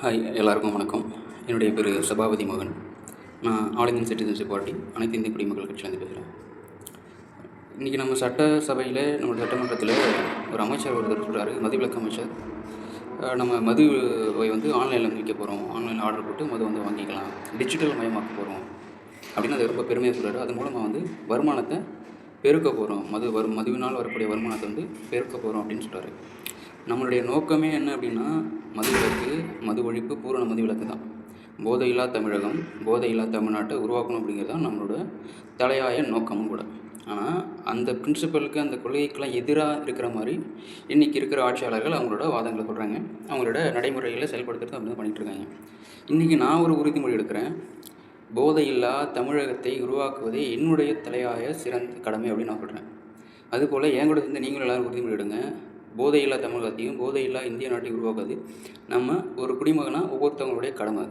Hi, எல்லாருக்கும் வணக்கம். என்னுடைய பேர் சபாபதி மோகன். நான் ஆல் இந்தியன் சிட்டிசன்ஷிப் பார்ட்டி அனைத்து இந்திய குடிமக்கள் கட்சியிலேருந்து பேசுகிறேன். இன்றைக்கி நம்ம சட்டசபையில் நம்மளோட சட்டமன்றத்தில் ஒரு அமைச்சர் ஒருத்தர் சொல்கிறாரு, மதுவிலக்கு அமைச்சர். நம்ம மதுவை ஆன்லைனில் விற்க போகிறோம், ஆன்லைனில் ஆர்டர் போட்டு மது வாங்கிக்கலாம், டிஜிட்டல் மயமாக்க போகிறோம் அப்படின்னு அது ரொம்ப பெருமையாக சொல்கிறாரு. அது மூலமாக வருமானத்தை பெருக்க போகிறோம், மதுவினால் வரக்கூடிய வருமானத்தை பெருக்க போகிறோம் அப்படின்னு சொல்கிறாரு. நம்மளுடைய நோக்கமே என்ன அப்படின்னா, மதுவிலக்கு, மது ஒழிப்பு, பூரண மதுவிலக்கு தான். போதையில்லா தமிழகம், போதையில்லா தமிழ்நாட்டை உருவாக்கணும் அப்படிங்கிறது தான் நம்மளோட தலையாய நோக்கமும் கூட. ஆனால் அந்த பிரின்சிபலுக்கு, அந்த கொள்கைக்கெல்லாம் எதிராக இருக்கிற மாதிரி இன்றைக்கி இருக்கிற ஆட்சியாளர்கள் அவங்களோட வாதங்களை சொல்கிறாங்க, அவங்களோட நடைமுறைகளை செயல்படுத்துறது அப்படி தான் பண்ணிகிட்ருக்காங்க. இன்றைக்கி நான் ஒரு உறுதிமொழி எடுக்கிறேன், போதையில்லா தமிழகத்தை உருவாக்குவதே என்னுடைய தலையாய சிறந்த கடமை அப்படின்னு நான் சொல்கிறேன். அதுபோல் என் கூட சேர்ந்து நீங்களும் எல்லோரும் உறுதிமொழி எடுங்க, போதையில்லா தமிழகத்தையும் போதையில்லா இந்திய நாட்டை உருவாக்குவது நம்ம ஒரு குடிமகனாக ஒவ்வொருத்தவங்களுடைய கடமை.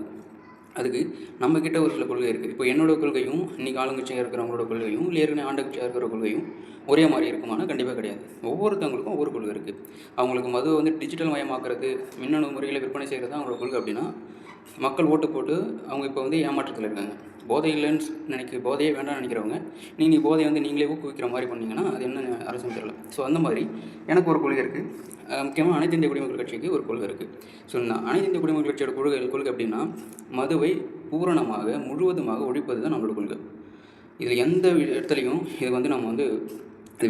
அதுக்கு நம்மக்கிட்ட ஒரு சில கொள்கை இருக்குது. இப்போ என்னோடய கொள்கையும் இன்றைக்கி ஆளுங்கட்சியாக இருக்கிறவங்களோட கொள்கையும் இல்லை ஏற்கனவே ஆண்டகட்சியாக இருக்கிற கொள்கையும் ஒரே மாதிரி இருக்குமானா கண்டிப்பாக கிடையாது. ஒவ்வொருத்தவங்களுக்கும் ஒவ்வொரு கொள்கை இருக்குது. அவங்களுக்கு மதுவை டிஜிட்டல் மயமாக்குறது, மின்னணு முறையில் விற்பனை செய்கிறது தான் அவங்களோட கொள்கை. அப்படின்னா மக்கள் ஓட்டு போட்டு அவங்க இப்போ ஏமாற்றத்தில் இருக்காங்க. போதை இல்லைன்னு போதையே வேண்டாம்னு நினைக்கிறவங்க, நீங்கள் போதையை நீங்களே ஊக்குவிக்கிற மாதிரி பண்ணிங்கன்னா அது என்ன அரசுன்னு தெரியல. ஸோ அந்த மாதிரி எனக்கு ஒரு கொள்கை இருக்குது. முக்கியமாக அனைத்து இந்திய குடிமக்கள் கட்சிக்கு ஒரு கொள்கை இருக்குது. ஸோ நான் அனைத்து இந்திய குடிமக்கள் கட்சியோட கொள்கை அப்படின்னா, மதுவை பூரணமாக முழுவதுமாக ஒழிப்பது தான் நம்மளோட கொள்கை. இதில் எந்த இடத்துலையும் இது நம்ம இது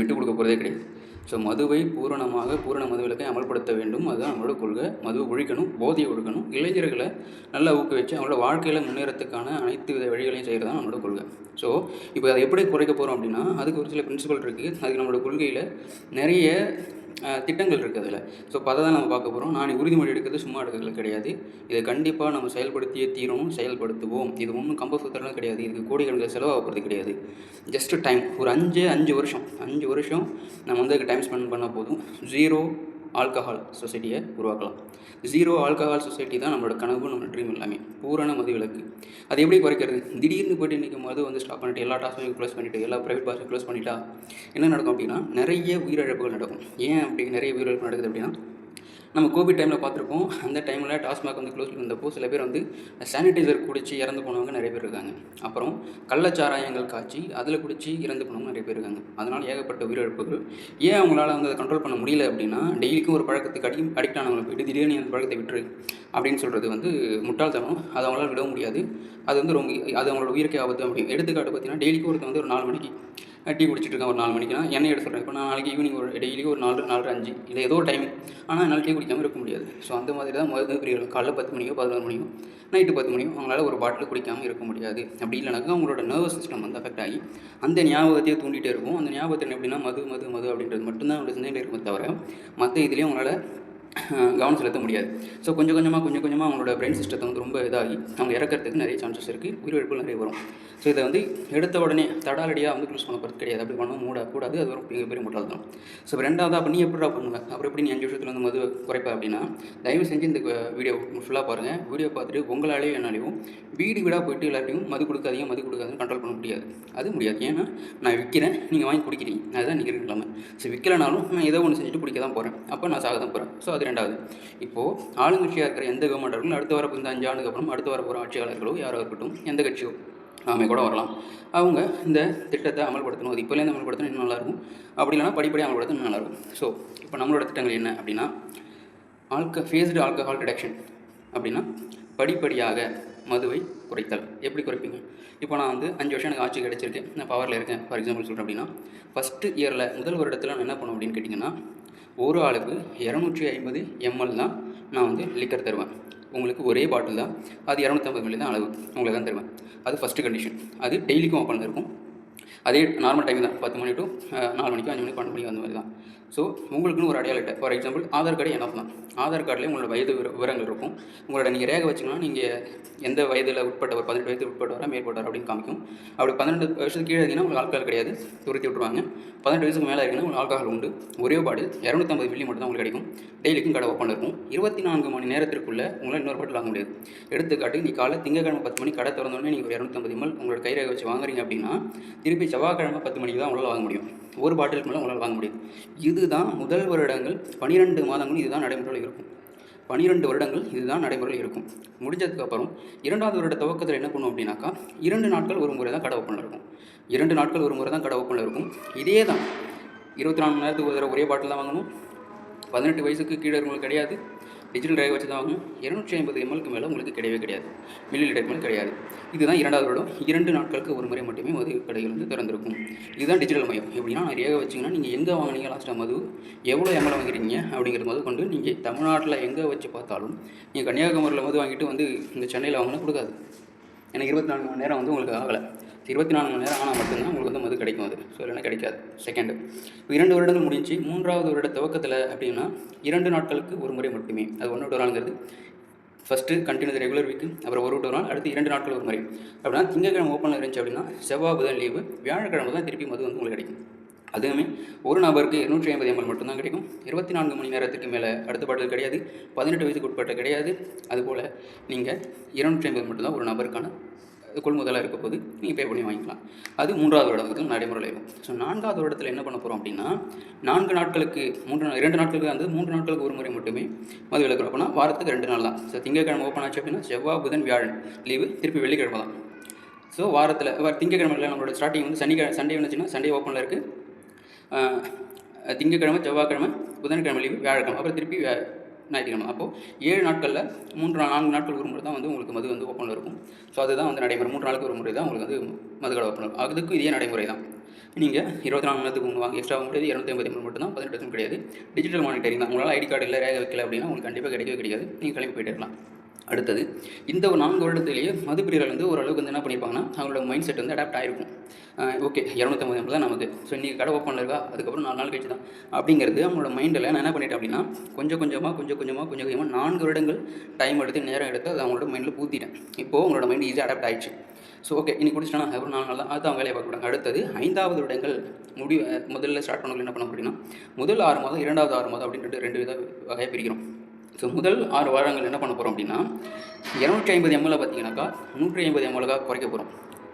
விட்டு கொடுக்க போகிறதே கிடையாது. ஸோ மதுவை பூரண மதுவிலக்கை அமல்படுத்த வேண்டும், அதுதான் நம்மளோட கொள்கை. மதுவை ஒழிக்கணும், போதையை ஒழிக்கணும், இளைஞர்களை நல்லா ஊக்குவிச்சு அவங்களோட வாழ்க்கையில் முன்னேறத்துக்கான அனைத்து வித வழிகளையும் செய்கிறது தான் நம்மளோட கொள்கை. ஸோ இப்போ அதை எப்படி குறைக்க போகிறோம் அப்படின்னா, அதுக்கு ஒரு சில பிரின்சிபல் இருக்குது. அதுக்கு நம்மளோட கொள்கையில் நிறைய திட்டங்கள் இருக்குது அதில். ஸோ இப்போ அதை தான் நம்ம பார்க்க போகிறோம். நான் உறுதிமொழி எடுக்கிறது சும்மா எடுக்கிறது கிடையாது. இதை கண்டிப்பாக நம்ம செயல்படுத்தியே தீரணும், செயல்படுத்துவோம். இது ஒன்றும் கம்பசூத்திரம் கிடையாது, இதுக்கு கோடிக்கணக்கில் செலவாகிறது கிடையாது. ஜஸ்ட்டு டைம் ஒரு 5 வருஷம் நம்ம அதுக்கு டைம் ஸ்பெண்ட் பண்ணால் போதும். ஜீரோ ஆல்கஹால் சொசைட்டியை உருவாக்கலாம். ஜீரோ ஆல்கஹால் சொசைட்டி தான் நம்மளோட கனவு, நம்ம ட்ரீம் எல்லாமே. பூரண மதுவிலக்கு. அது எப்படி குறைக்கிறது? திடீர்னு போய்ட்டு இன்றைக்கி மது ஸ்டாப் பண்ணிவிட்டு எல்லா டாஸ்மையும் க்ளோஸ் பண்ணிவிட்டு எல்லா ப்ரைவேட் பாஸையும் க்ளோஸ் பண்ணிட்டா என்ன நடக்கும் அப்படின்னா, நிறைய உயிரிழப்புகள் நடக்கும். ஏன் அப்படி நிறைய உயிரிழப்பு நடக்குது அப்படின்னா, நம்ம கோவிட் டைமில் பார்த்துருப்போம். அந்த டைமில் டாஸ்மாக் க்ளோஸ் பண்ணியிருந்தப்போ சில பேர் சானிடைசர் குடித்து இறந்து போனவங்க நிறைய பேர் இருக்காங்க. அப்புறம் கள்ளச்சாராயங்கள் காய்ச்சி அதில் குடித்து இறந்து போனவங்க நிறைய பேர் இருக்காங்க. அதனால் ஏகப்பட்ட உயிரிழப்புகள். ஏன் அவங்களால அதை கண்ட்ரோல் பண்ண முடியல அப்படின்னா, டெய்லிக்கும் ஒரு பழக்கத்துக்கு அடிக்ட் ஆனவங்களை போய்ட்டு திடீர்னு அந்த பழக்கத்தை விட்டுரு அப்படின்னு சொல்கிறது முட்டாள்தனம். அதை அவங்களால விட முடியாது. அது ரொம்ப அது அவங்களோட உயிருக்கு ஆபத்து. அப்படி எடுத்துக்காட்டு பார்த்தீங்கன்னா, டெய்லிக்கும் ஒருத்தர் ஒரு 4 மணிக்கு டீ குடிச்சிட்டு இருக்கேன். ஒரு 4 மணிக்குனா என்ன எடுத்து சொல்கிறேன். இப்போ நான் நாளைக்கு ஈவினிங் ஒரு டெய்லியும் ஒரு 4, 4:30, 5 இல்லை ஏதோ ஒரு டைமிங். ஆனால் என்னால் டீ குடிக்காமல் இருக்க முடியாது. ஸோ அந்த மாதிரி தான் மது பிரியர்கள் காலைல 10 மணியோ 11 மணியோ நைட்டு 10 மணியோ அவங்களால ஒரு பாட்டில் குடிக்காமல் இருக்க முடியாது. அப்படி இல்லைனாக்கா அவங்களோட நர்வஸ் சிஸ்டம் அஃபெக்ட் ஆகி அந்த ஞாபகத்தையே தூண்டிகிட்டே இருக்கும். அந்த ஞாபகத்தை எப்படின்னா மது மது மது அப்படின்றது மட்டும்தான் அவங்களோட சிந்தனையில் இருக்குமே தவிர மற்ற இதுலேயும் அவங்களால கவனம் செலுத்த முடியாது. ஸோ கொஞ்சம் கொஞ்சமாக அவங்களோட பிரெயின் சிஸ்டத்தை ரொம்ப இதாகி அவங்க இறக்கிறதுக்கு நிறைய சான்சஸ் இருக்குது. உயிரிழப்புகள் நிறைய வரும். ஸோ இதை எடுத்த உடனே தடாலடியாக க்ளோஸ் பண்ண போகிறது கிடையாது. அப்படி பண்ணவும் மூடக்கூடாது. அது ஒரு பெரிய முட்டாள் தான். ஸோ இப்போ ரெண்டாவது, அப்போ நீ எப்படிடா பண்ணுவேன், அப்புறம் எப்படி நீ 5 வருஷத்தில் மது குறைப்பேன் அப்படின்னா, தயவு செஞ்சு இந்த வீடியோ ஃபுல்லாக பாருங்கள். வீடியோ பார்த்துட்டு உங்களாலேயோ என்னாலேயும் வீடு வீடாக போய்ட்டு எல்லாத்தையும் மது கொடுக்காதீங்கன்னு கண்ட்ரோல் பண்ண முடியாது. அது முடியாது. ஏன்னா நான் விற்கிறேன், நீங்கள் வாங்கி குடிக்கிறீங்க, அதுதான் நீங்கள் இருக்கலாமல். ஸோ விற்கலனாலும் நான் ஏதோ ஒன்று செஞ்சுட்டு குடிக்க தான் போகிறேன். அப்போ நான் சாக தான் போகிறேன். ஸோ அது ரெண்டாவது. இப்போது ஆளுங்கட்சியாக இருக்கிற எந்த கவர்மெண்ட்டும் அடுத்து வரப்போ இந்த 5 ஆண்டுக்கு அப்புறம் அடுத்து வரப்போகிற ஆட்சியாளர்களோ யாரோ இருக்கட்டும், எந்த கட்சியோ நாமே கூட வரலாம், அவங்க இந்த திட்டத்தை அமல்படுத்தணும். அது இப்போலேருந்து அமல்படுத்தணும் இன்னும் நல்லாயிருக்கும். அப்படி இல்லைனா படிப்படியாக அமல்படுத்தணும் இன்னும் நல்லாயிருக்கும். ஸோ இப்போ நம்மளோட திட்டங்கள் என்ன அப்படின்னா, ஃபேஸ்டு ஆல்கஹால் ரிடக்ஷன் அப்படின்னா படிப்படியாக மதுவை குறைத்தல். எப்படி குறைப்பீங்க? இப்போ நான் 5 வருஷம் எனக்கு ஆட்சி கிடச்சிருக்கேன், நான் பவரில் இருக்கேன். ஃபார் எக்ஸாம்பிள் சொல்கிறேன் அப்படின்னா, ஃபஸ்ட்டு இயரில் முதல் வருடத்தில் நான் என்ன பண்ணுவேன் அப்படின்னு கேட்டிங்கன்னா, ஒரு ஆளுக்கு 250 ml தான் நான் லிக்கர் தருவேன். உங்களுக்கு ஒரே பாட்டில் தான், அது 250 ml தான் அளவு உங்களுக்கு தான் தருவேன். அது ஃபஸ்ட்டு கண்டிஷன். அது டெய்லிக்கும் ஓப்பனில் இருக்கும். அதே நார்மல் டைம் தான், 10 மணி டு 4 மணிக்கு 5 மணிக்கு 12 மணிக்கு அந்த மாதிரி தான். ஸோ உங்களுக்குன்னு ஒரு அடையாள அட்டை, ஃபார் எக்ஸாம்பிள் ஆதார் கார்டு என்ன தான். ஆதார் கார்டில் உங்களோட வயது விவரங்கள் இருக்கும். உங்களோட நீங்கள் ரேகை வச்சுக்கணும், நீங்கள் எந்த வயதில் உட்பட்டவர், 18 வயது உட்பட்டவரா மேற்பட்டவர் அப்படின்னு காமிக்கும். அப்படி 12 வருஷத்துக்கு கீழே இருந்தீங்கன்னா உங்களுக்கு ஆல்கஹால் கிடையாது, துரத்தி விட்டுருவாங்க. 18 வயசுக்கு மேலே இருக்குன்னா உங்களுக்கு ஆல்கஹால் உண்டு. ஒரே பாட்டில் 250 மில்லி மட்டும் தான் உங்களுக்கு கிடைக்கும். டெய்லிக்கும் கடை ஓப்பன் இருக்கும். 24 மணி நேரத்திற்குள்ளே உங்களால் இன்னொரு பாட்டில் வாங்க முடியாது. எடுத்துக்காட்டு, நீ காலை திங்கக்கிழமை 10 மணி கடை திறந்தோடனே நீங்கள் ஒரு 250 ml உங்களோட கை ரேகை வச்சு வாங்குறீங்க அப்படின்னா, திருப்பி செவ்வாய்க்கிழமை 10 மணிக்கு தான் உங்களால் வாங்க முடியும். ஒரு பாட்டிலுக்கு மேலே உங்களால் வாங்க முடியும். இதுதான் முதல் வருடங்கள் 12 மாதங்கள் இதுதான் நடைமுறையில் இருக்கும். 12 வருடங்கள் இதுதான் நடைமுறையில் இருக்கும். முடிஞ்சதுக்கப்புறம் 2வது வருட துவக்கத்தில் என்ன பண்ணும் அப்படின்னாக்கா 2 நாட்கள் ஒரு முறை தான் கடை ஓப்பனில் இருக்கும். 2 நாட்கள் ஒரு முறை தான் கடை ஓப்பனில் இருக்கும். இதே தான் 24 மணி நேரத்துக்கு ஒரு தடவை ஒரே பாட்டில் தான் வாங்கணும். 18 வயசுக்கு கீழே இருக்கவங்களுக்கு கிடையாது. டிஜிட்டல் டிரைவ் வச்சு தான் வாங்கணும். 250 ml மேலே உங்களுக்கு கிடையவே கிடையாது. மில்லி லிட்டர் மேலே கிடையாது. இதுதான் 2வது வருடம். 2 நாட்களுக்கு ஒரு முறை மட்டுமே மது கடைகள் வந்து திறந்திருக்கும். இதுதான் டிஜிட்டல் மயம். எப்படின்னா நான் ரேகை வச்சிங்கன்னா நீங்கள் எங்கே வாங்கினீங்க லாஸ்ட்டாக மது, எவ்வளோ ml வாங்கிறீங்க அப்படிங்கிறது மது கொண்டு நீங்கள் தமிழ்நாட்டில் எங்கே வச்சு பார்த்தாலும் நீங்கள் கன்னியாகுமரியில் மது வாங்கிட்டு வந்து இந்த சென்னையில் வாங்கினா கொடுக்காது. ஏன்னா 24 மணி நேரம் வந்து உங்களுக்கு ஆகலை. 24 மணி நேரம் ஆனால் மட்டும்தான் உங்களுக்கு வந்து மது கிடைக்கும். அது ஸோ இல்லைன்னா கிடைக்காது. செகண்டு 2 வருடங்கள் முடிஞ்சு 3வது வருட துவக்கத்தில் அப்படின்னா 2 நாட்களுக்கு ஒரு முறை மட்டுமே. அது 1 to 4ங்கிறது ஃபஸ்ட்டு கண்டினியூஸ் ரெகுலர் வீக்கு, அப்புறம் 1 to 4, அடுத்து 2 நாட்கள் ஒரு முறை. அப்படின்னா திங்கக்கிழமை ஓப்பனில் இருந்துச்சு அப்படின்னா செவ்வாய் புதன் லீவு, வியாழக்கிழமை தான் திருப்பி மது வந்து உங்களுக்கு கிடைக்கும். அதுவுமே ஒரு நபருக்கு 250 ml மட்டும்தான் கிடைக்கும். 24 மணி நேரத்துக்கு மேலே அடுத்த பாட்டில் கிடையாது. 18 வயசுக்கு உட்பட்ட கிடையாது. அதுபோல் நீங்கள் 250 மட்டும்தான் ஒரு நபருக்கான கொள்முதலாக இருக்க போது நீங்கள் பே பண்ணி வாங்கிக்கலாம். அது 3வது வருடத்தில் நடைமுறையில் இருக்கும். ஸோ 4வது வருடத்தில் என்ன பண்ண போகிறோம் அப்படின்னா 2 நாட்களுக்கு வந்து 3 நாட்களுக்கு ஒரு முறை மட்டுமே மது விலக்கு. அப்படின்னா வாரத்துக்கு 2 நாள் தான். ஸோ திங்கக்கிழமை ஓப்பன் ஆச்சு அப்படின்னா செவ்வாய் புதன் வியாழன் லீவு, திருப்பி வெள்ளிக்கிழமை தான். ஸோ வாரத்தில் திங்கக்கிழமையில் நம்மளோட ஸ்டார்டிங் வந்து சண்டே வந்துச்சுன்னா சண்டே ஓப்பனில் இருக்குது. திங்கக்கிழமை, செவ்வாய்க்கிழமை, புதன்கிழமை லீவு, வியாழக்கிழமை, அப்புறம் திருப்பி ஞாயிற்றுக்கிழமை. அப்போது 7 நாட்களில் 4 நாட்கள் ஒரு முறை தான் வந்து உங்களுக்கு மது வந்து ஓப்பனில் இருக்கும். ஸோ அதுதான் வந்து நடைமுறை. 3 நாளுக்கு ஒரு முறை தான் உங்களுக்கு வந்து மது கடை ஓப்பன் இருக்கும். அதுக்கும் இதே நடைமுறை தான். நீங்கள் 24 மணி நேரத்துக்கு ஒன்று வாங்க எக்ஸ்ட்ரா வாங்க முடியாது. 250 ml மட்டும் தான். 18 கிடையாது. டிஜிட்டல் மானிட்டரிங் தான். உங்களால் ஐடி கார்டு இல்லை, ரேகை வைக்கல அப்படின்னா உங்களுக்கு கண்டிப்பாக கிடைக்கவே கிடையாது. நீங்கள் கிளம்பி போயிட்டு இருக்கலாம். அடுத்தது இந்த ஒரு 4 வருடத்துலேயே மது பிரியர்கள் வந்து ஓரளவுக்கு வந்து என்ன பண்ணியிருப்பாங்கன்னா அவங்களோட மைண்ட் செட் வந்து அடாப்ட் ஆகிருக்கும். ஓகே 250 ml தான் நமக்கு, ஸோ இன்றைக்கி கடை ஓப்பனில் இருக்கா, அதுக்கப்புறம் 4 நாள் கழிச்சு தான் அப்படிங்கிறது அவங்களோட மைண்டில் நான் என்ன பண்ணிட்டேன் அப்படின்னா கொஞ்சம் கொஞ்சமாக 4 வருடங்கள் டைம் எடுத்து நேரம் எடுத்து அதை அவங்களோட மைண்டில் பூத்திட்டேன். இப்போது அவங்களோட மைண்ட் ஈஸியாக அடாப்ட் ஆகிடுச்சு. ஸோ ஓகே இன்னைக்கு குடிச்சிட்டானா அப்புறம் 4 நாள் தான், அது அவங்க வேலையை பார்க்கக்கூடாது. அடுத்தது 5வது வருடங்கள் முதல்ல ஸ்டார்ட் பண்ணவங்க என்ன பண்ண அப்படின்னா முதல் 6 மாதம் 2வது 6 மாதம் அப்படின்ட்டு 2 வித வகையாக பிரிக்கிறோம். ஸோ முதல் 6 வாரங்கள் என்ன பண்ண போகிறோம் அப்படின்னா 250 ml பார்த்தீங்கன்னாக்கா 150 ml குறைக்க போகிறோம்.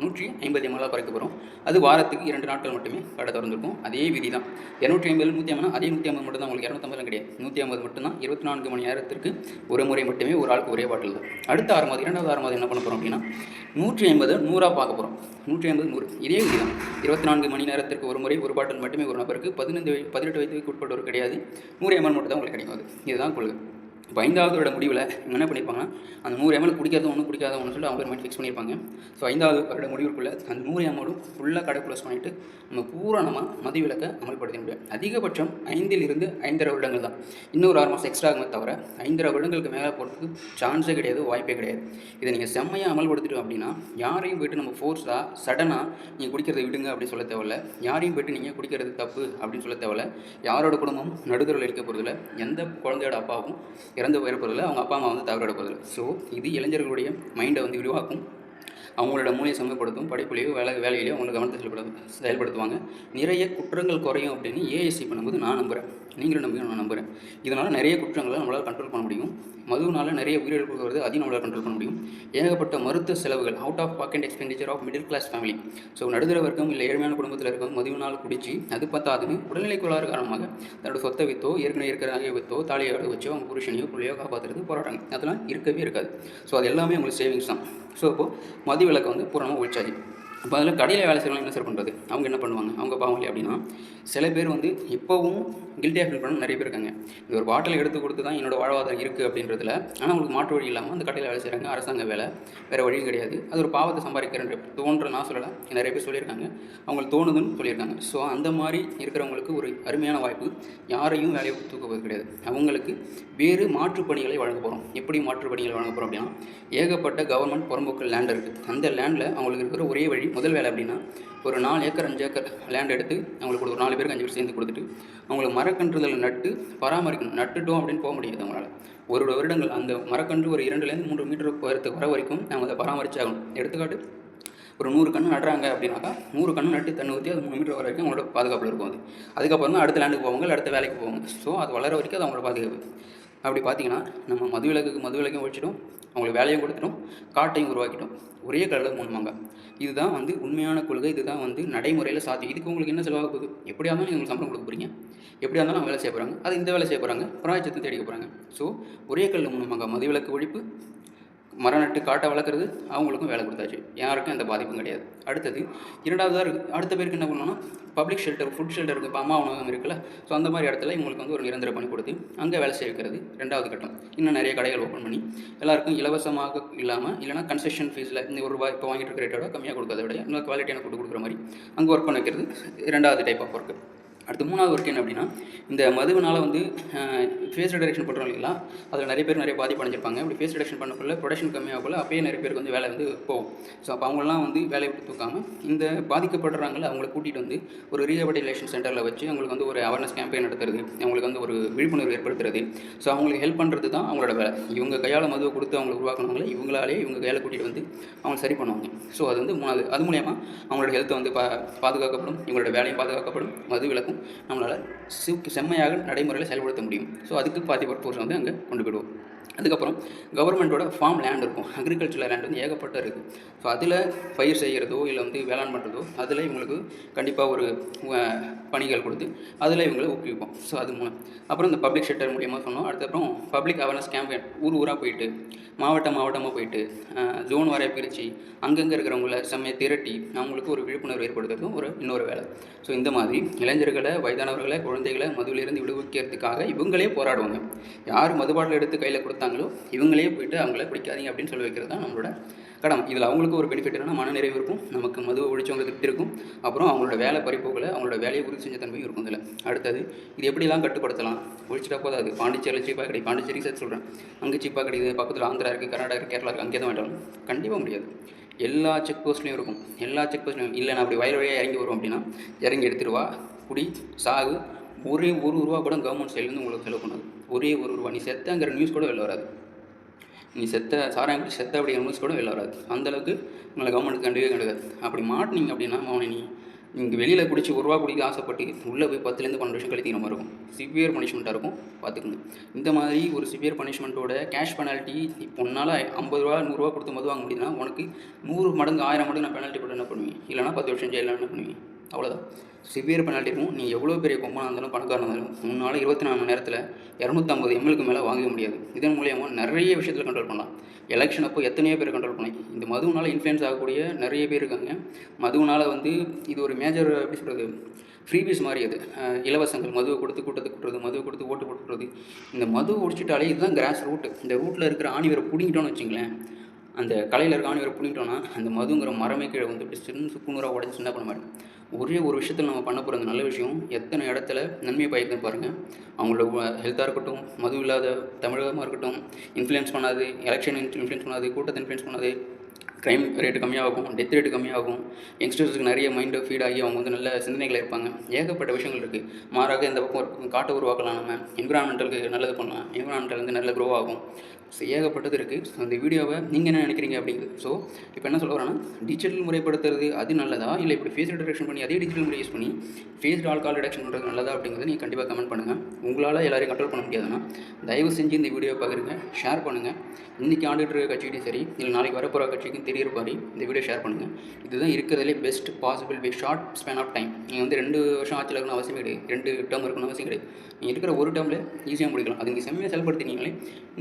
150 ml குறைக்க போகிறோம். அது வாரத்துக்கு 2 நாட்கள் மட்டுமே கடை திறந்துருக்கும். அதே விதி தான். 250 150 அதே 150 மட்டும் தான். உங்களுக்கு 250 கிடையாது. 150 மட்டும்தான். 24 மணி நேரத்திற்கு ஒரு முறை மட்டுமே ஒரு ஆளுக்கு ஒரே பாட்டில் தான். அடுத்த 6 மாதம் 2வது 6 மாதம் என்ன பண்ண போகிறோம் அப்படின்னா 150 100 பார்க்க போகிறோம். 150 100 இதே விதி தான். 24 மணி நேரத்திற்கு ஒரு முறை ஒரு பாட்டில் மட்டுமே ஒரு நபருக்கு. 18 வயதுக்கு உட்பட்டவர் கிடையாது. 100 ml மட்டும் தான் உங்களுக்கு கிடைக்கும். அது இதுதான் கொள்கை. இப்போ 5வது வருட முடிவில் இவங்க என்ன பண்ணியிருப்பாங்கன்னா அந்த 100 ml குடிக்காத ஒன்று சொல்லிட்டு அவங்க மைண்ட் ஃபிக்ஸ் பண்ணியிருப்பாங்க. ஸோ 5வது வருட முடிவுக்குள்ளே அந்த 100 ml ஃபுல்லாக கடை க்ளோஸ் பண்ணிவிட்டு நம்ம பூரணமாக மது விலக்கை அமல்படுத்த முடியும். அதிகபட்சம் 5லிருந்து 5.5 வருடங்கள் தான். இன்னொரு 6 மாதம் எக்ஸ்ட்ரா ஆகுமே தவிர 5.5 வருடங்களுக்கு மேலே போகிறதுக்கு சான்ஸே கிடையாது, வாய்ப்பே கிடையாது. இதை நீங்கள் செம்மையாக அமல்படுத்திட்டோம் அப்படின்னா யாரையும் போய்ட்டு நம்ம ஃபோர்ஸாக சடனாக நீங்கள் குடிக்கிறத விடுங்க அப்படின்னு சொல்ல தேவையில்ல. யாரையும் போய்ட்டு நீங்கள் குடிக்கிறது தப்பு அப்படின்னு சொல்ல தேவையில்ல. யாரோட குடும்பமும் நடுத்தரில் இருக்க போகிறதில்ல. எந்த குழந்தையோட அப்பாவும் இறந்து போயிட போகிறதில்ல. அவங்க அப்பா அம்மா வந்து தவறிட போகிறதில்ல. ஸோ இது இளைஞர்களுடைய மைண்டை வந்து விரிவாக்கும். அவங்களோட மூளையை சமப்படுத்தும். படிப்புலையோ வேலையிலையோ அவங்களை கவனத்தை செயல்படுத்துவாங்க. நிறைய குற்றங்கள் குறையும் அப்படின்னு ஏஎஸ்சி பண்ணும்போது நான் நம்புகிறேன். நீங்களும் நம்புங்க, நான் நம்புகிறேன். இதனால் நிறைய குற்றங்களை நம்மளால் கண்ட்ரோல் பண்ண முடியும். மதுவினால் நிறைய உயிரிழப்பு வருது, அதையும் நம்மளால் கண்ட்ரோல் பண்ண முடியும். ஏகப்பட்ட மருத்துவ செலவுகள் out of pocket expenditure of middle class family. So நடுத்தர வர்க்கம் இல்லை ஏழ்மையான குடும்பத்தில் இருக்கவங்க மதுவினால் குடிச்சு அது பத்தாதுன்னு உடல்நிலை கோளாறு காரணமாக தன்னோட சொத்தை விற்றோ ஏற்கனவே இருக்கிற நகையை விற்றோ தாலியை வச்சோ அவங்க புருஷனையோ பிள்ளையோ காப்பாற்றுறது போராட்டாங்க. அதெல்லாம் இருக்கவே இருக்காது. ஸோ அது எல்லாமே உங்களுக்கு சேவிங்ஸ் தான். ஸோ இப்போது மது விலக்கை வந்து பூரணமாக ஒழிச்சாச்சு. இப்போ அதில் கடையில் வேலை செய்யலாம் என்ன சார் பண்ணுறது? அவங்க என்ன பண்ணுவாங்க? அவங்க பாவம் இல்லை அப்படின்னா சில பேர் வந்து இப்போவும் கில்ட்டியாக ஃபீல் பண்ண நிறைய பேர் இருக்காங்க. இது ஒரு பாட்டில் எடுத்து கொடுத்து தான் என்னோடய வாழ்வாதாரம் இருக்குது அப்படின்றதுல, ஆனால் அவங்களுக்கு மாற்று வழி இல்லாமல் அந்த கடையில் வேலை செய்கிறாங்க. அரசாங்க வேலை, வேறு வழியும் கிடையாது. அது ஒரு பாவத்தை சம்பாதிக்கிறேன் தோன்ற நான் சொல்லலை, நிறைய பேர் சொல்லியிருக்காங்க, அவங்களுக்கு தோணுதுன்னு சொல்லியிருக்காங்க. ஸோ அந்த மாதிரி இருக்கிறவங்களுக்கு ஒரு அருமையான வாய்ப்பு. யாரையும் வேலையை தூக்குவது கிடையாது. அவங்களுக்கு வேறு மாற்றுப் பணிகளை வழங்க போகிறோம். எப்படி மாற்றுப் பணிகளை வழங்க போகிறோம் அப்படின்னா ஏகப்பட்ட கவர்மெண்ட் புறம்போக்கு லேண்ட் இருக்குது. அந்த லேண்டில் அவங்களுக்கு இருக்கிற ஒரே வழி முதல் வேலை அப்படின்னா ஒரு 4 ஏக்கர் 5 ஏக்கர் லேண்ட் எடுத்து அவங்களுக்கு ஒரு 4 பேருக்கு 5 பேர் சேர்ந்து கொடுத்துட்டு அவங்களுக்கு மரக்கன்றுகளை நட்டு பராமரிக்கணும். நட்டுட்டோம் அப்படின்னு போக முடியாது அவங்களால. ஒரு வருடங்கள் அந்த மரக்கன்று ஒரு 2லேருந்து 3 மீட்டர் உயரத்துக்கு வர வரைக்கும் அவங்க அதை பராமரிச்சாகணும். எடுத்துக்காட்டு ஒரு 100 கன்று நடுறாங்க அப்படின்னாக்கா 100 கன்று நட்டு தண்ணி ஊற்றி அது 3 மீட்டர் வர வரைக்கும் அவங்களோட பாதுகாப்பில் இருக்கும். அதுக்கப்புறம் தான் அடுத்த லேண்டுக்கு போவாங்க, அடுத்த வேலைக்கு போவாங்க. ஸோ அது வளர வரைக்கும் அது அவங்களோட பாதுகாப்பு. அப்படி பார்த்தீங்கன்னா நம்ம மதுவிலக்கையும் ஒழிச்சிட்டோம், அவங்களுக்கு வேலையும் கொடுத்துட்டோம், காட்டையும் உருவாக்கிட்டோம். ஒரே கல்லில் 3 மாங்காய். இதுதான் வந்து உண்மையான கொள்கை. இதுதான் வந்து நடைமுறையில் சாத்தியம். இதுக்கு உங்களுக்கு என்ன செலவாக போகுது? எப்படியா இருந்தாலும் நீங்கள் சம்பளம் கொடுக்க போகிறீங்க, எப்படியா இருந்தாலும் அவங்க வேலை செய்ய போகிறாங்க, அது இந்த வேலை செய்ய போகிறாங்க, பிராயச்சித்தை தேடிக்க போகிறாங்க. ஸோ ஒரே கல்லில் 3 மாங்காய். மதுவிலக்கு ஒழிப்பு, மரம் நட்டு காட்டை வளர்க்குறது, அவங்களுக்கும் வேலை கொடுத்தாச்சு, யாருக்கும் எந்த பாதிப்பும் கிடையாது. அடுத்தது இரண்டாவதாக இருக்குது. அடுத்த பேருக்கு என்ன பண்ணணும்னா பப்ளிக் ஷெல்டர், ஃபுட் ஷெல்டர் இருக்குது, இப்போ அம்மா உணவகம் இருக்குல்ல, ஸோ அந்த மாதிரி இடத்துல இவங்களுக்கு வந்து ஒரு நிரந்தர பணி கொடுத்து அங்கே வேலை செய்ய வைக்கிறது 2வது கட்டம். இன்னும் நிறைய கடைகள் ஓப்பன் பண்ணி எல்லாருக்கும் இலவசமாக இல்லாமல், இல்லைனா கன்செஷன் ஃபீஸில் இந்த ₹1 இப்போ வாங்கிட்டு இருக்கிற ரேட்டோட கம்மியாக கொடுக்கறத விட இன்னும் குவாலிட்டியான ஃபுட் கொடுக்குற மாதிரி அங்கே ஒர்க் பண்ண வைக்கிறது 2வது டைப் ஆஃப் ஒர்க்கு. அடுத்து 3வது ஒர்க் என்ன அப்படின்னா, இந்த மதுவினால் வந்து ஃபேஸ் ரிடக்ஷன் பண்ணுறோம் இல்லைங்களா, அதில் நிறைய பேர் நிறைய பாதிப்பு அடைஞ்சிருப்பாங்க. அப்படி ஃபேஸ் ரிடக்ஷன் பண்ணக்குள்ள ப்ரொடக்ஷன் கம்மியாகக்குள்ள அப்பயே நிறைய பேருக்கு வந்து வேலை வந்து போகும். ஸோ அப்போ அவங்களாம் வந்து வேலையை விட்டு தூக்காமல் இந்த பாதிக்கப்படுறாங்கள அவங்கள கூட்டிகிட்டு வந்து ஒரு ரீஹபிலிட்டேஷன் சென்டரில் வச்சு அவங்களுக்கு வந்து ஒரு அவேர்னஸ் கேம்பெயின் நடத்துறது, அவங்களுக்கு வந்து ஒரு விழிப்புணர்வு ஏற்படுத்துறது. ஸோ அவங்களுக்கு ஹெல்ப் பண்ணுறது தான் அவங்களோட வேலை. இவங்க கையால் மதுவை கொடுத்து அவங்களை உருவாக்குனவங்களே இவங்களாலே இவங்க கையால் கூட்டிகிட்டு வந்து அவங்க சரி பண்ணுவாங்க. ஸோ அது வந்து 3வது. அது மூலயமா அவங்களோட ஹெல்த்தை வந்து பாதுகாக்கப்படும், இவங்களோட வேலையும் பாதுகாக்கப்படும், மது விலக்கும் நம்மளால் செம்மையாக நடைமுறையில் செயல்படுத்த முடியும். ஸோ அதுக்கு பாதி பர்பஸ் வந்து அங்கே கொண்டு போயிடுவோம். அதுக்கப்புறம் கவர்மெண்ட்டோட ஃபார்ம் லேண்ட் இருக்கும், அக்ரிகல்ச்சர் லேண்ட் வந்து ஏகப்பட்ட இருக்குது. ஸோ அதில் பயிர் செய்கிறதோ இல்லை வந்து வேளாண் பண்ணுறதோ அதில் இவங்களுக்கு கண்டிப்பாக ஒரு பணிகள் கொடுத்து அதில் இவங்களை ஊக்குவிப்போம். ஸோ அது மூலம் அப்புறம் இந்த பப்ளிக் ஷெல்டர் மூலியமாக சொன்னோம். அதுக்கப்புறம் பப்ளிக் அவேர்னஸ் கேம்பெயின் ஊராக போயிட்டு மாவட்டமாக போயிட்டு ஜோன் வரைய பிரித்து அங்கங்கே இருக்கிறவங்கள செம்மையை திரட்டி அவங்களுக்கு ஒரு விழிப்புணர்வு ஏற்படுத்துறதும் இன்னொரு வேலை. ஸோ இந்த மாதிரி இளைஞர்களை, வயதானவர்களை, குழந்தைகளை மதுவிலிருந்து விடுவிக்கிறதுக்காக இவங்களே போராடுவாங்க. யார் மதுபாட்டில் எடுத்து கையில் கொடுத்தாங்களோ இவங்களே போயிட்டு அவங்கள பிடிக்காதீங்க அப்படின்னு சொல்லி வைக்கிறது தான் நம்மளோட கடமை. இதில் அவங்களுக்கு ஒரு பெனிஃபிட் என்னன்னா மனநிறைவு இருக்கும், நமக்கு மதுவை ஒழிச்சவங்க திருப்தி இருக்கும், அப்புறம் அவங்களோட வேலை பறிப்போக்கில் அவங்களோட வேலையை உறுதி செஞ்ச தன்மையும் இருக்கும். இதில் அடுத்தது இது எப்படிலாம் கட்டுப்படுத்தலாம், ஒழிச்சிட்டா போதாது. பாண்டிச்சேரியில் சீப்பாக கிடையாது, பாண்டிச்சேரி சேர்த்து சொல்கிறேன், அங்கே சீப்பாக கிடையாது, பக்கத்தில் ஆந்திரா இருக்குது, கர்நாடகா இருக்குது, கேரளா இருக்குது, அங்கே தான் வேண்டாம் கண்டிப்பாக முடியாது. எல்லா செக் போஸ்ட்லேயும் இருக்கும், எல்லா செக் போஸ்ட்லையும். இல்லை நான் அப்படி வழியாக இறங்கி வரும் அப்படின்னா இறங்கி எடுத்துகிட்டு வா, குடி, சாகு, ஒரே ₹1 கூட கவர்மெண்ட் சைட்லேருந்து உங்களுக்கு செலவு பண்ணாது. ஒரே ₹1 நீ செத்தங்கிற நியூஸ் கூட வெளில வராது. நீ சாராயம் குடி செத்த அப்படிங்கிற நியூஸ் கூட வெளில வராது. அந்தளவுக்கு உங்களை கவர்மெண்ட்டுக்கு கண்டுக்காது. அப்படி மாட்டினீங்க அப்படின்னா அவனை நீங்கள் வெளியில் குடிச்சு ₹1 குடிக்க ஆசைப்பட்டு உள்ளே போய் 10லேருந்து 12 வருஷம் கழிக்கிற மாதிரி இருக்கும். சிவியர் பனிஷ்மெண்ட்டாக இருக்கும், பார்த்துக்குங்க. இந்த மாதிரி ஒரு சிவியர் பனிஷ்மெண்ட்டோட கேஷ் பெனால்ட்டி இப்போ உன்னால் ₹50 ₹100 கொடுத்து மது வாங்க முடியுதுன்னா உனக்கு 100 மடங்கு 1000 மடங்கு நான் பெனால்ட்டி போட்டு என்ன பண்ணுவீங்க? இல்லைனா 10 வருஷம் ஜெயிலில் என்ன பண்ணுவீங்க? அவ்வளோதான். சிவியர் பெனால்ட்டி இருக்கும். நீ எவ்வளோ பெரிய கொம்பனாக இருந்தாலும் பணக்காரனாக இருந்தாலும் உன்னால் 24 மணி நேரத்தில் 250 ml மேலே வாங்க முடியாது. இதன் மூலியமாக நிறைய விஷயத்தில் கண்ட்ரோல் பண்ணலாம். எலெக்ஷன் அப்போ எத்தனையோ பேர் கண்ட்ரோல் பண்ணி இந்த மதுவினால் இன்ஃப்ளூயன்ஸ் ஆகக்கூடிய நிறைய பேர் இருக்காங்க. மதுவினால் வந்து இது ஒரு மேஜர் எப்படி சொல்கிறது, ஃப்ரீபீஸ் மாதிரி. அது இலவசங்கள், மதுவை கொடுத்து கூட்டத்தை கூட்டுறது, மதுவை கொடுத்து ஓட்டு போட்டுறது. இந்த மதுவை ஒழிச்சிட்டாலே இதுதான் கிராஸ் ரூட். இந்த ரூட்டில் இருக்கிற ஆணிவரை பிடிங்கிட்டோன்னு வச்சுங்களேன், அந்த கலையில் இருக்க ஆணிவரை பிடிங்கிட்டோன்னா அந்த மதுங்கிற மரமே கீழே வந்து இப்படி சுக்குநூறாக உடஞ்சி என்ன பண்ண மாட்டோம். ஒரே ஒரு விஷயத்தில் நம்ம பண்ண போகிற அந்த நல்ல விஷயம் எத்தனை இடத்துல நன்மையை பயக்குதுன்னு பாருங்கள். அவங்களோட ஹெல்த்தாக இருக்கட்டும், மது இல்லாத தமிழகமாக இருக்கட்டும், இன்ஃப்ளூயன்ஸ் பண்ணாது, எலெக்ஷன் இன்ஃப்ளூயன்ஸ் பண்ணாது, கூட்டத்தை இன்ஃப்ளூயன்ஸ் பண்ணாது, க்ரைம் ரேட்டு கம்மியாகும், டெத் ரேட்டு கம்மியாகும், யங்ஸ்டர்ஸுக்கு நிறைய மைண்டு ஃபீட் ஆகி அவங்க வந்து நல்ல சிந்தனைகள் இருப்பாங்க. ஏகப்பட்ட விஷயங்கள் இருக்குது. மாறாக இந்த பக்கம் காட்டை உருவாக்கலாம், நம்ம என்விரான்மெண்டலுக்கு நல்லது பண்ணலாம், என்விரான்மெண்டல் வந்து நல்ல க்ரோ ஆகும். ஸோ ஏகப்பட்டது இருக்குது. ஸோ அந்த வீடியோவை நீங்கள் என்ன நினைக்கிறீங்க அப்படிங்கிறது. ஸோ இப்போ என்ன சொல்ல வரேன்னா, டிஜிட்டல் முறைப்படுத்துறது அது நல்லதா, இல்லை இப்படி ஃபேஸ் ரிடக்ஷன் பண்ணி அதே டிஜிட்டல் முறை யூஸ் பண்ணி ஃபேஸ்டு ஆல்கால் ரிடக்ஷன் பண்ணுறது நல்லதா அப்படிங்கிறது நீங்கள் கண்டிப்பாக கமெண்ட் பண்ணுங்கள். உங்களால் எல்லாரையும் கண்ட்ரோல் பண்ண முடியாதுன்னா தயவு செஞ்சு இந்த வீடியோ பகிருங்க, ஷேர் பண்ணுங்கள். இன்றைக்கி ஆடிட்டு இருக்க கட்சிக்கிட்டையும் சரி, இல்லை நாளைக்கு வரப்போகிற கட்சிக்கும் தெரியற மாதிரி இந்த வீடியோ ஷேர் பண்ணுங்கள். இதுதான் இருக்கிறதுலே best possible way, short span of time. நீங்கள் வந்து 2 வருஷம் ஆட்சியில் இருக்கணும் அவசியம் கிடையாது, 2 டேர்ம் இருக்கணும் அவசியம் கிடையாது. நீங்கள் இருக்கிற ஒரு டேர்மில் ஈஸியாக முடிக்கலாம். அது நீங்கள் செம்மையாக செயல்படுத்தினீங்களே,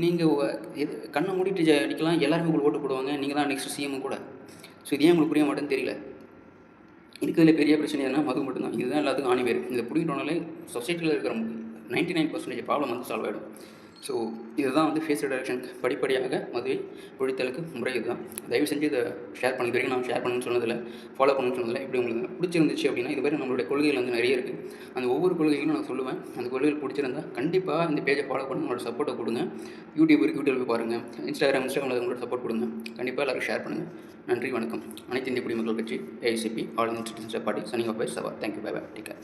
நீங்கள் கண்ணை மூடிட்டு அடிக்கலாம், எல்லாருமே உங்களுக்கு ஓட்டு போடுவாங்க, நீங்கள் தான் நெக்ஸ்ட் சிஎம் கூட. ஸோ இது ஏன் உங்களுக்கு புரிய மாட்டேன்னு தெரியல. இருக்கிறதுல பெரிய பிரச்சனை எதுனா மது மட்டும்தான். இதுதான் எல்லாத்துக்கும் ஆணி வேறு. இதை பிடிக்கிட்டோனாலே சொசைட்டியில் இருக்கிற 99% ப்ராப்ளம் வந்து சால்வ் ஆகிடும். ஸோ இதுதான் வந்து ஃபேஸ் ரிடக்ஷனுக்கு படிப்படியாக மதுவை ஒழித்தலுக்கு முறை. இதுதான். தயவு செஞ்சு இதை ஷேர் பண்ணி, இது வரைக்கும் நான் ஷேர் பண்ணணும்னு சொன்னதில்லை, ஃபாலோ பண்ணணும்னு சொன்னதில்லை. இப்படி உங்களுக்கு பிடிச்சிருந்துச்சு அப்படின்னா, இது மாதிரி நம்மளுடைய கொள்கைகள் வந்து நிறைய இருக்குது. அந்த ஒவ்வொரு கொள்கைகளும் நான் சொல்லுவேன். அந்த கொள்கைகள் பிடிச்சிருந்தா கண்டிப்பாக இந்த பேஜை ஃபாலோ பண்ணி உங்களோட சப்போர்ட்டை கொடுங்க. யூடியூப் இருக்குது, யூடியூப் பாருங்கள். இன்ஸ்டாகிராமில் உங்களோட சப்போர்ட் கொடுங்க. கண்டிப்பாக எல்லாரும் ஷேர் பண்ணுங்கள். நன்றி, வணக்கம். அனைத்து இந்திய குடிமக்கள் கட்சி, AICP, all Indian citizens party, signing off by சவா. Thank you, bye bye, take care.